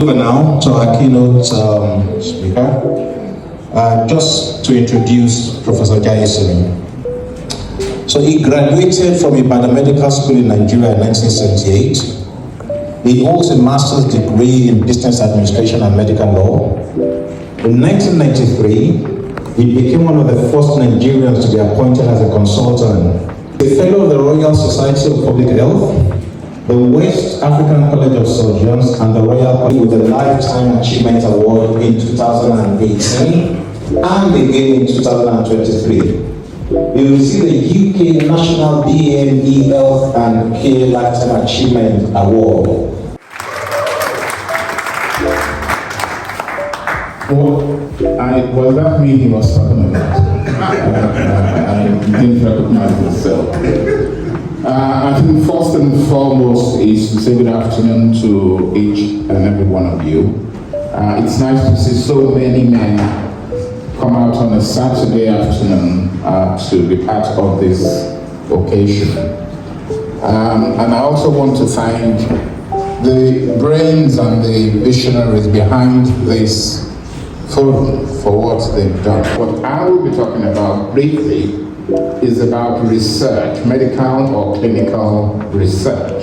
Over now to our keynote speaker, just to introduce Professor Jaiyesimi. So he graduated from Ibadan Medical School in Nigeria in 1978. He holds a master's degree in business administration and medical law. In 1993, he became one of the first Nigerians to be appointed as a consultant, a fellow of the Royal Society of Public Health, the West African College of Surgeons, and the Royal College with the Lifetime Achievement Award in 2018 and again in 2023. He received the UK National BME Health and Care Lifetime Achievement Award. Was that me he was talking about? I didn't recognize myself. I think first and foremost is to say good afternoon to each and every one of you. It's nice to see so many men come out on a Saturday afternoon to be part of this occasion. And I also want to thank the brains and the visionaries behind this forum for what they've done. What I will be talking about briefly is about research, medical or clinical research.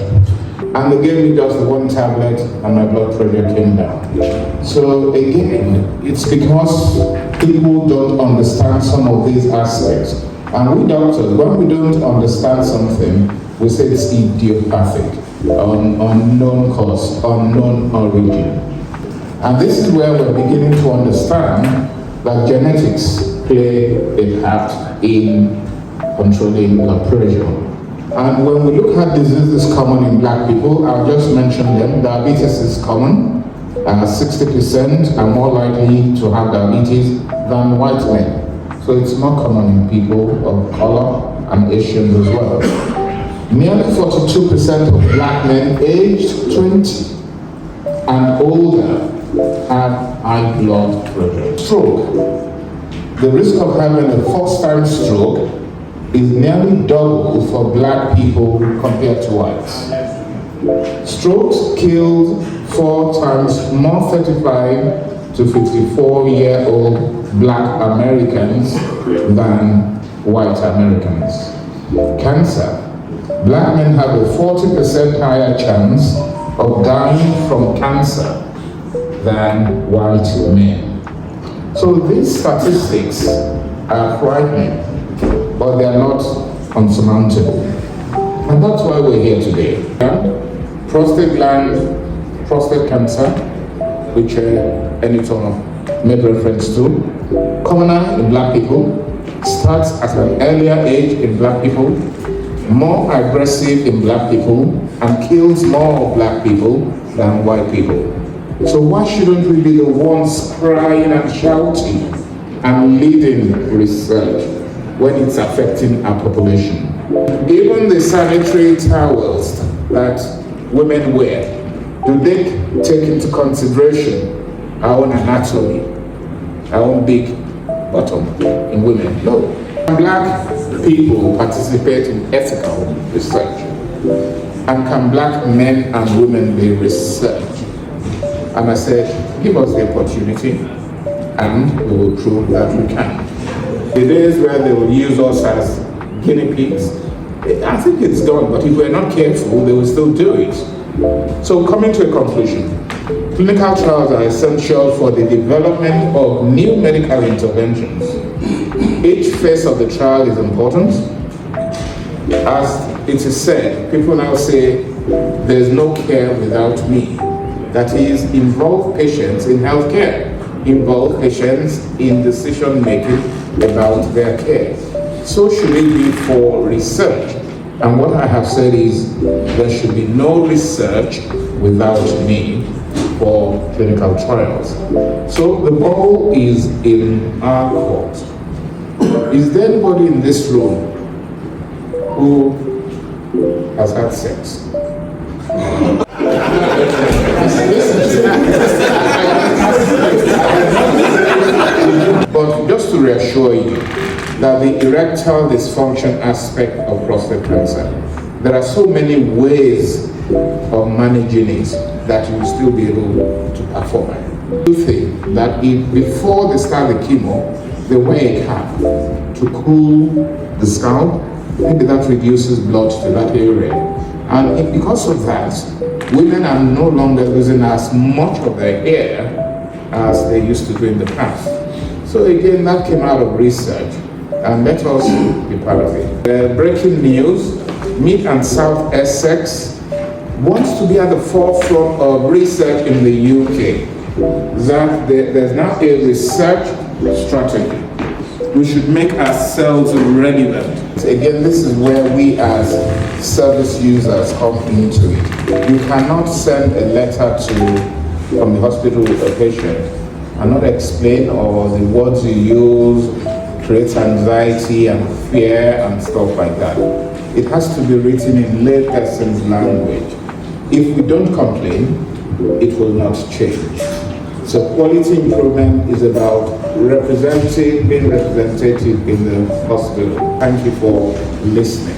And they gave me just one tablet and my blood pressure came down. So again, it's because people don't understand some of these aspects. And we doctors, when we don't understand something, we say it's idiopathic, unknown cause, unknown origin. And this is where we're beginning to understand that genetics play a part in controlling blood pressure. And when we look at diseases common in black people, I'll just mention them. Diabetes is common. 60% are more likely to have diabetes than white men. So it's more common in people of color and Asians as well. Nearly 42% of black men aged 20 and older have high blood pressure. Stroke. The risk of having a first-time stroke is nearly double for black people compared to whites. Strokes killed 4 times more 35 to 54-year-old black Americans than white Americans. Cancer. Black men have a 40% higher chance of dying from cancer than white men. So these statistics are frightening, but they are not unsurmountable. And that's why we're here today. Prostate gland, prostate cancer, which Eniton made reference to, commoner in black people, starts at an earlier age in black people, more aggressive in black people, and kills more black people than white people. So why shouldn't we be the ones crying and shouting and leading research when it's affecting our population? Even the sanitary towels that women wear, do they take into consideration our own anatomy, our own big bottom in women? No. Black people participate in ethical research. And can black men and women be researched? And I said, give us the opportunity and we will prove that we can. The days where they will use us as guinea pigs, I think it's gone, but if we're not careful, they will still do it. So coming to a conclusion, clinical trials are essential for the development of new medical interventions. Each phase of the trial is important. As it is said, people now say, there's no care without me. That is, involve patients in healthcare, involve patients in decision making about their care. So should it be for research. And what I have said is, there should be no research without me for clinical trials. So the ball is in our court. Is there anybody in this room who has had sex? But just to reassure you that the erectile dysfunction aspect of prostate cancer, there are so many ways of managing it that you will still be able to thing that if before they start the chemo, they wear a cap to cool the scalp, maybe that reduces blood to that area. And because of that, women are no longer losing as much of their hair as they used to do in the past. So again, that came out of research, and let us be part of it. Breaking news, Mid and South Essex wants to be at the forefront of research in the UK. That there's now a research strategy. We should make ourselves relevant. Again, this is where we as service users come into it. You cannot send a letter from the hospital to a patient and not explain, or the words you use creates anxiety and fear and stuff like that. It has to be written in layperson's language. If we don't complain, it will not change. So quality improvement is about being representative in the hospital. Thank you for listening.